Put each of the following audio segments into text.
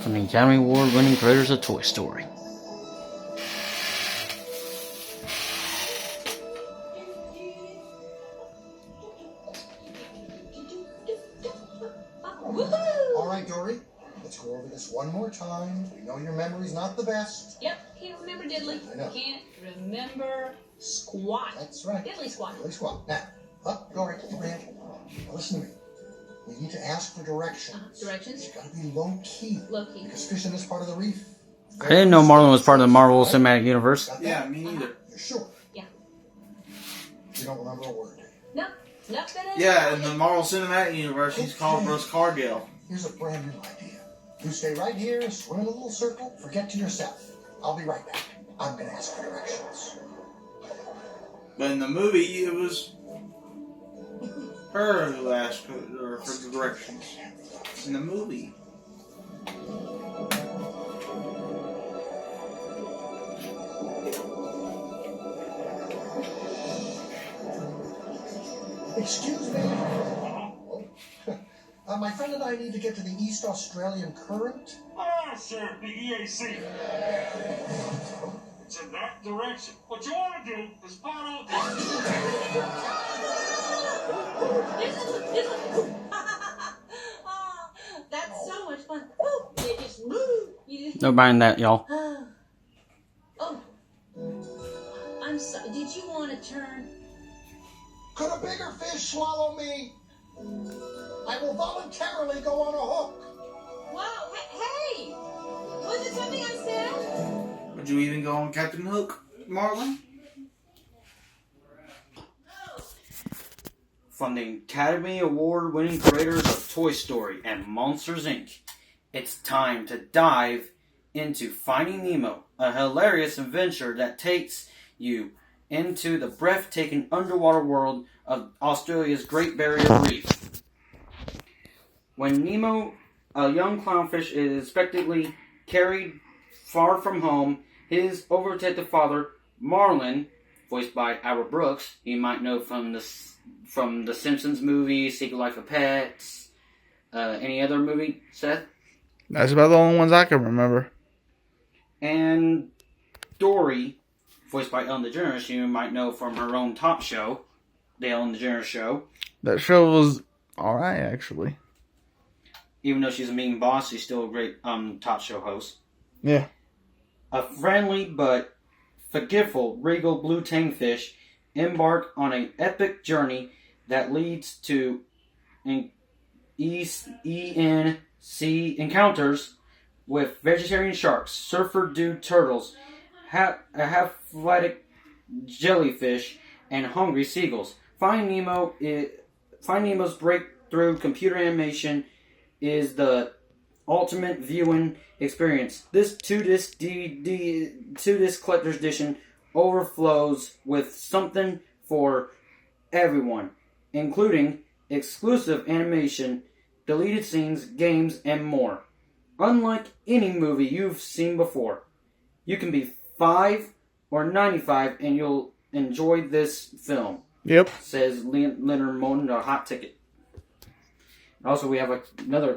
from the Academy Award-winning creators of Toy Story. All right, Dory. Let's go over this one more time. We know your memory's not the best. Yep, can't remember diddly. I know. Can't remember squat. That's right. Diddly squat. Diddly squat. Now, up, Dory, overhead. Now listen to me. We need to ask for directions. Directions? It's got to be low-key. Low-key. Because fish in this part of the reef. I didn't know Marlin was part of the Marvel Cinematic Universe. Yeah, me neither. You're sure? Yeah. You don't remember a word, do you? No. Nothing. Yeah, in the Marvel Cinematic Universe, he's called Bruce Cargill. Here's a brand new idea. You stay right here, swim in a little circle, forget to yourself. I'll be right back. I'm going to ask for directions. But in the movie, it was her who asked for the directions. In the movie. Excuse me. My friend and I need to get to the East Australian Current. Ah, sir, the EAC. It's in that direction. What you want to do is follow That's so much fun. Woo! They just move. Don't mind that, y'all. Oh. I'm sorry. Did you want to turn? Could a bigger fish swallow me? I will voluntarily go on a hook. Wow. Hey! Was it something I said? Would you even go on Captain Hook, Marlin? From the Academy Award-winning creators of Toy Story and Monsters, Inc., it's time to dive into Finding Nemo, a hilarious adventure that takes you into the breathtaking underwater world of Australia's Great Barrier Reef. When Nemo, a young clownfish, is unexpectedly carried far from home, his overprotective father, Marlin, voiced by Albert Brooks, you might know from the Simpsons movie, Secret Life of Pets, any other movie, Seth? That's about the only ones I can remember. And Dory, voiced by Ellen DeGeneres, you might know from her own talk show, The Ellen DeGeneres Show. That show was alright, actually. Even though she's a mean boss, she's still a great talk show host. Yeah. A friendly but forgetful regal blue tangfish embark on an epic journey that leads to ENC encounters with vegetarian sharks, surfer dude turtles, half-aquatic jellyfish, and hungry seagulls. Finding Nemo's breakthrough computer animation is the ultimate viewing experience. This two-disc collector's edition overflows with something for everyone, including exclusive animation, deleted scenes, games, and more. Unlike any movie you've seen before, you can be 5 or 95 and you'll enjoy this film. Yep. Says Leonard Moen, the Hot Ticket. Also, we have another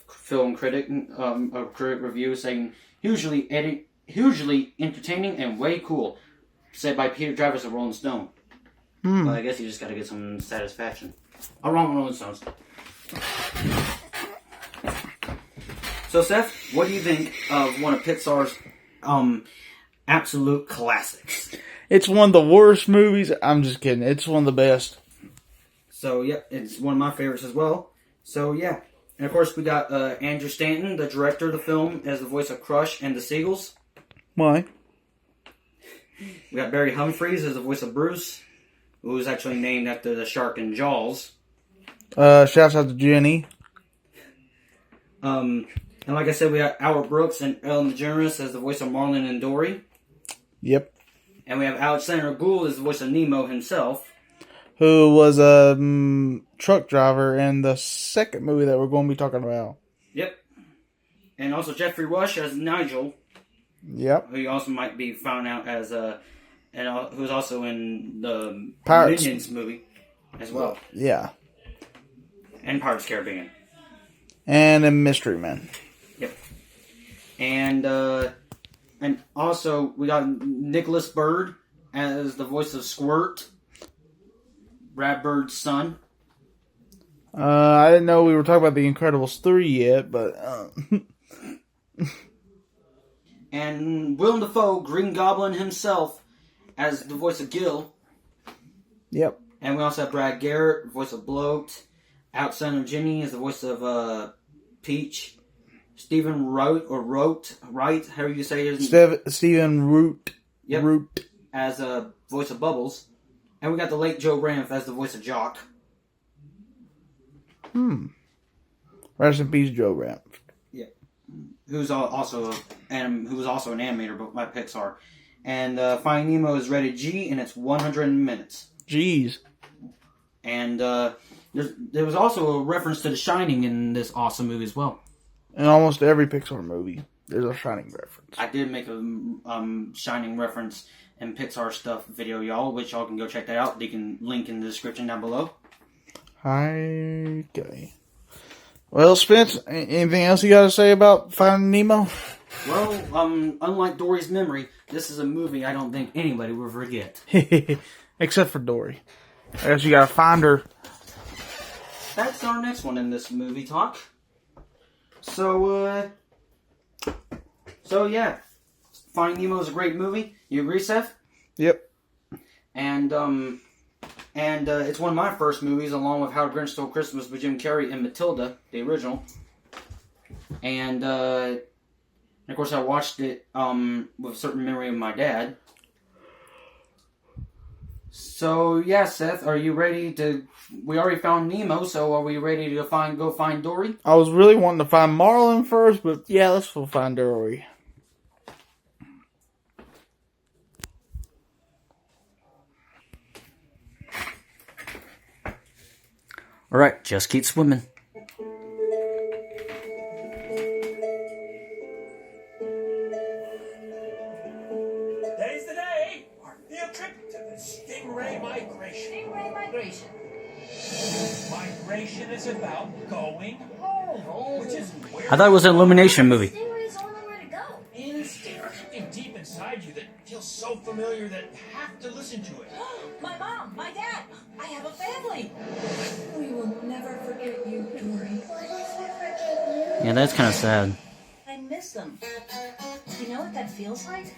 film critic, a critic review saying, hugely entertaining and way cool, said by Peter Travis of Rolling Stone. Well, I guess you just gotta get some satisfaction. I'm wrong, Rolling Stones. So, Seth, what do you think of one of Pixar's absolute classics? It's one of the worst movies. I'm just kidding. It's one of the best. So, yeah, it's one of my favorites as well. So, yeah. And, of course, we got Andrew Stanton, the director of the film, as the voice of Crush and the Seagulls. Why? We got Barry Humphries as the voice of Bruce, who was actually named after the shark in Jaws. Shouts out to Jenny. And like I said, we got Albert Brooks and Ellen DeGeneres as the voice of Marlin and Dory. Yep. And we have Alexander Gould as the voice of Nemo himself. Who was a truck driver in the second movie that we're going to be talking about. Yep. And also Jeffrey Rush as Nigel. Yep. Who also might be found out as who's also in the Pirates. Minions movie as well. Yeah. And Pirates of the Caribbean. And a Mystery Man. Yep. And also we got Nicholas Bird as the voice of Squirt, Brad Bird's son. I didn't know we were talking about The Incredibles 3 yet, but... And Willem Dafoe, Green Goblin himself, as the voice of Gil. Yep. And we also have Brad Garrett, voice of Bloat. Outside of Jimmy is the voice of Peach. Stephen Wright, however you say his name. Stephen Root. Yep. Root. As a voice of Bubbles. And we got the late Joe Ranft as the voice of Jock. Rest in peace, Joe Ranft. Yeah. Who was also an animator by Pixar. And Finding Nemo is rated G, and it's 100 minutes. Jeez. And there was also a reference to The Shining in this awesome movie as well. In almost every Pixar movie, there's a Shining reference. I did make a Shining reference in Pixar Stuff video, y'all, which y'all can go check that out. You can link in the description down below. Okay. Well, Spence, anything else you got to say about Finding Nemo? Well, unlike Dory's Memory, this is a movie I don't think anybody will forget. Except for Dory. I guess you got to find her. That's our next one in this movie talk. So yeah. Finding Nemo is a great movie. You agree, Seth? Yep. And it's one of my first movies, along with How the Grinch Stole Christmas with Jim Carrey and Matilda, the original. And of course, I watched it with a certain memory of my dad. So yeah, Seth, are you ready to? We already found Nemo, so are we ready to go find Dory? I was really wanting to find Marlin first, but yeah, let's go find Dory. All right, just keep swimming. Today's the day. Our field trip to the Stingray Migration. Stingray migration. Migration is about going home, which is where I thought it was an Illumination movie. Stingray's the only way to go. instinct something deep inside you that feels so familiar that you have to listen to it. My mom, my dad, I have a family. We will never forget you, Dory. Yeah, that's kind of sad. I miss them. You know what that feels like?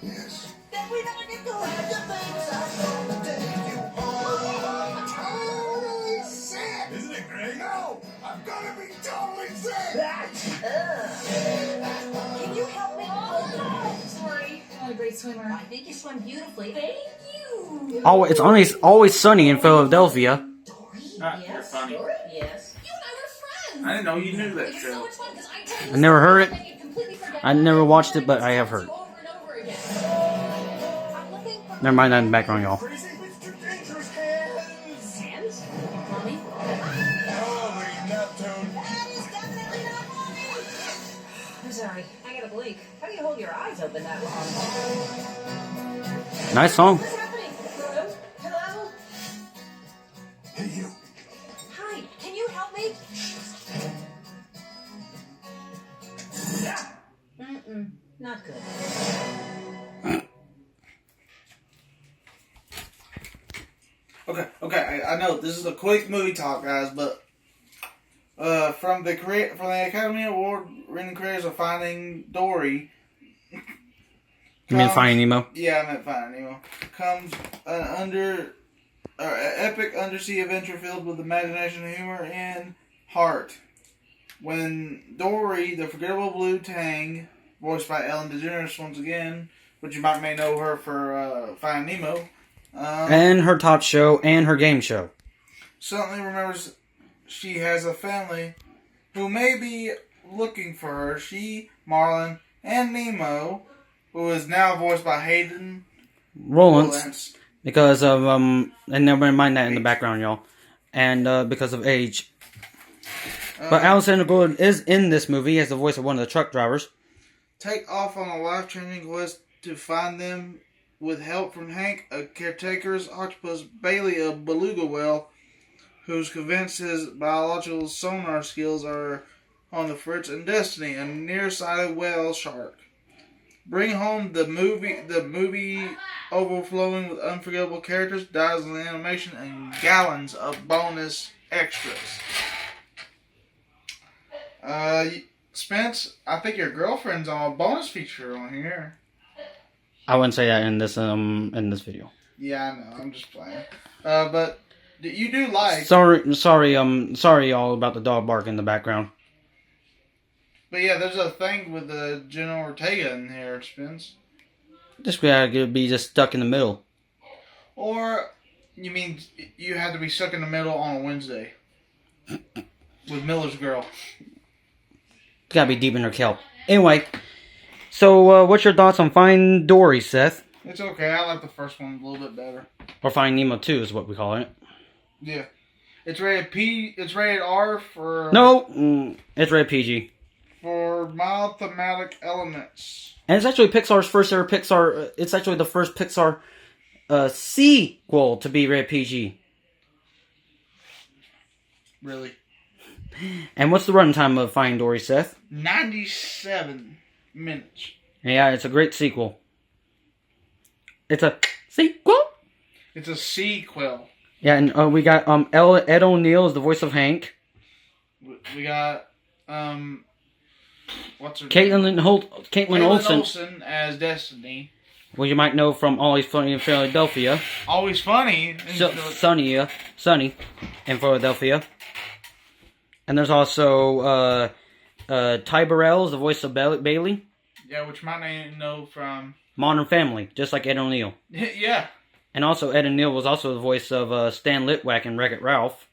Yes. That we never get to have the things I want to take you Totally sick! Isn't it great? No! I'm gonna be totally sick! Can you help me? Oh, Sorry, I'm a great swimmer. I think you swim beautifully. Thank you. Oh, it's always sunny in Philadelphia. Dory? You're Yes. funny. Dory? Yes. You and I were friends. I didn't know you knew that It was show. so much fun because I tell you I never heard it. and you completely forget I about never it, watched and it, but I then have it heard. over and over again. I'm looking for Never mind that in the background, y'all. Crazy Mr. Dangerous Hands! Hands? Mommy? Oh, you nut toad. That is definitely not mommy. I'm sorry. I gotta blink. How do you hold your eyes open that long? Nice song. What's happening? Hello? Hello? Hey, you. Hi, can you help me? Mm-mm. Not good. Okay. I know this is a quick movie talk, guys, but from the Academy Award winning creators of Finding Dory. You mean Finding Nemo? Yeah, I meant Finding Nemo. Comes an epic undersea adventure filled with imagination, humor, and heart. When Dory, the forgettable blue tang, voiced by Ellen DeGeneres once again, which you may know her for Finding Nemo, And her talk show and her game show. suddenly remembers she has a family who may be looking for her. She, Marlin, and Nemo, who is now voiced by Hayden Rollins. Because of, and never mind that in the background, y'all. And because of age. But Alexander Gordon is in this movie as the voice of one of the truck drivers. Take off on a life-changing quest to find them with help from Hank, a caretaker's octopus, Bailey, a beluga whale, who's convinced his biological sonar skills are on the Fritz and Destiny, a nearsighted whale shark. Bring home the movie overflowing with unforgettable characters, dazzling animation, and gallons of bonus extras. Spence, I think your girlfriend's on a bonus feature on here. I wouldn't say that in this video. Yeah, I know. I'm just playing. But you do like. Sorry, all about the dog bark in the background. But yeah, there's a thing with the Jenna Ortega in here, Spence. This guy could be just stuck in the middle. Or you mean you had to be stuck in the middle on a Wednesday with Miller's Girl? Gotta be deep in her kelp. Anyway, so what's your thoughts on Finding Dory, Seth? It's okay. I like the first one a little bit better. Or Finding Nemo 2 is what we call it. Yeah. It's rated P. It's rated R for. No, it's rated PG. For mild thematic elements. And it's actually Pixar's first ever Pixar. It's actually the first Pixar sequel to be rated PG. Really? And what's the runtime of Finding Dory, Seth? 97 minutes. Yeah, it's a great sequel. It's a sequel? It's a sequel. Yeah, and we got Ed O'Neill is the voice of Hank. We got what's her Caitlin Olsen. Olsen as Destiny. Well, you might know from Always Funny in Philadelphia. Always funny. Sunny in Philadelphia. And there's also Ty Burrell is the voice of Bailey. Yeah, which might know from Modern Family, just like Ed O'Neill. Yeah. And also Ed O'Neill was also the voice of Stan Litwack in Wreck-It Ralph.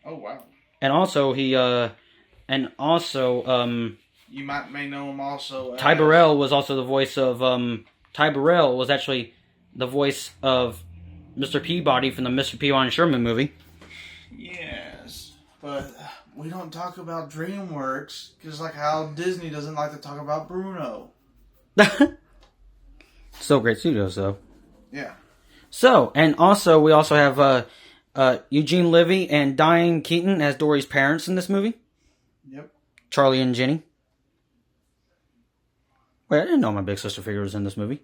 Oh wow. And also you may know him also. Ty Burrell was also the voice of Ty Burrell was actually the voice of Mr. Peabody from the Mr. Peabody and Sherman movie. Yes, but we don't talk about DreamWorks just like how Disney doesn't like to talk about Bruno. Still great studios though. Yeah. So, and also we also have Eugene Levy and Diane Keaton as Dory's parents in this movie. Yep. Charlie and Jenny. Wait, I didn't know my big sister figure was in this movie.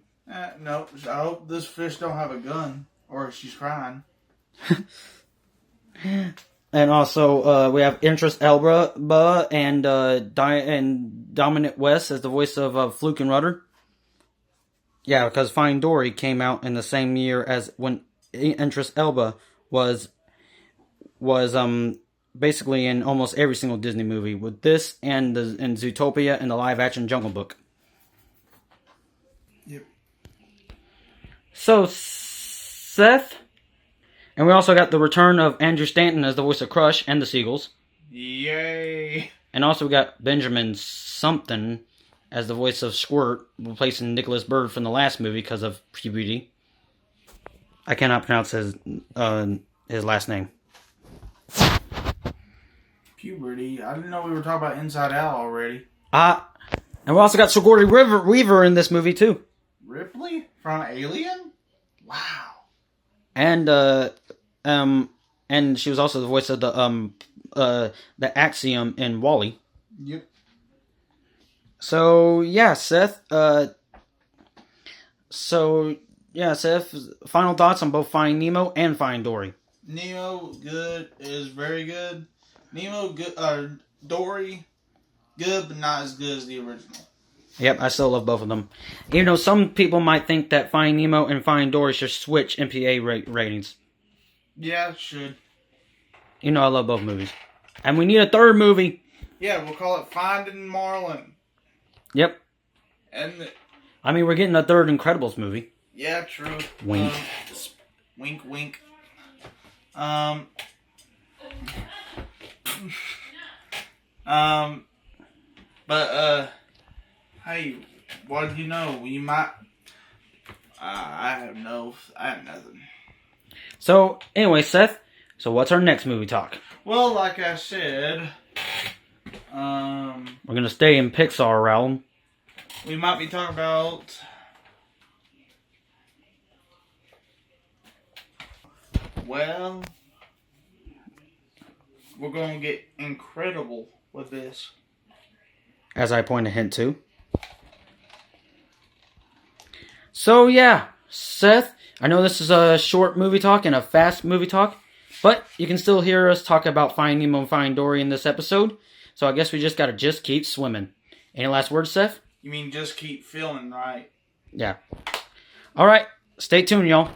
No, I hope this fish don't have a gun or she's crying. And also, we have Idris Elba and Dominic West as the voice of Fluke and Rudder. Yeah, because Finding Dory came out in the same year as when Idris Elba was basically in almost every single Disney movie, with this and Zootopia and the live-action Jungle Book. Yep. So, Seth... And we also got the return of Andrew Stanton as the voice of Crush and the Seagulls. Yay! And also we got Benjamin something as the voice of Squirt, replacing Nicholas Bird from the last movie because of puberty. I cannot pronounce his last name. Puberty? I didn't know we were talking about Inside Out already. And we also got Sigourney Weaver in this movie too. Ripley? From Alien? Wow. And she was also the voice of the Axiom in WALL-E. Yep. So yeah, Seth. Seth. Final thoughts on both Finding Nemo and Finding Dory. Nemo good is very good. Nemo good. Dory good, but not as good as the original. Yep, I still love both of them. Even though some people might think that Finding Nemo and Finding Dory should switch MPA ratings. Yeah, it should. You know I love both movies. And we need a third movie. Yeah, we'll call it Finding Marlin. Yep. And we're getting a third Incredibles movie. Yeah, true. Wink. Wink, wink. Hey, what do you know? You might. I have nothing. So, anyway, Seth. So, what's our next movie talk? Well, like I said, we're gonna stay in Pixar realm. We might be talking about. Well, we're gonna get Incredible with this. As I point a hint to. So yeah, Seth, I know this is a short movie talk and a fast movie talk, but you can still hear us talk about Finding Nemo and Finding Dory in this episode. So I guess we just gotta keep swimming. Any last words, Seth? You mean just keep feeling right? Yeah. Alright, stay tuned, y'all.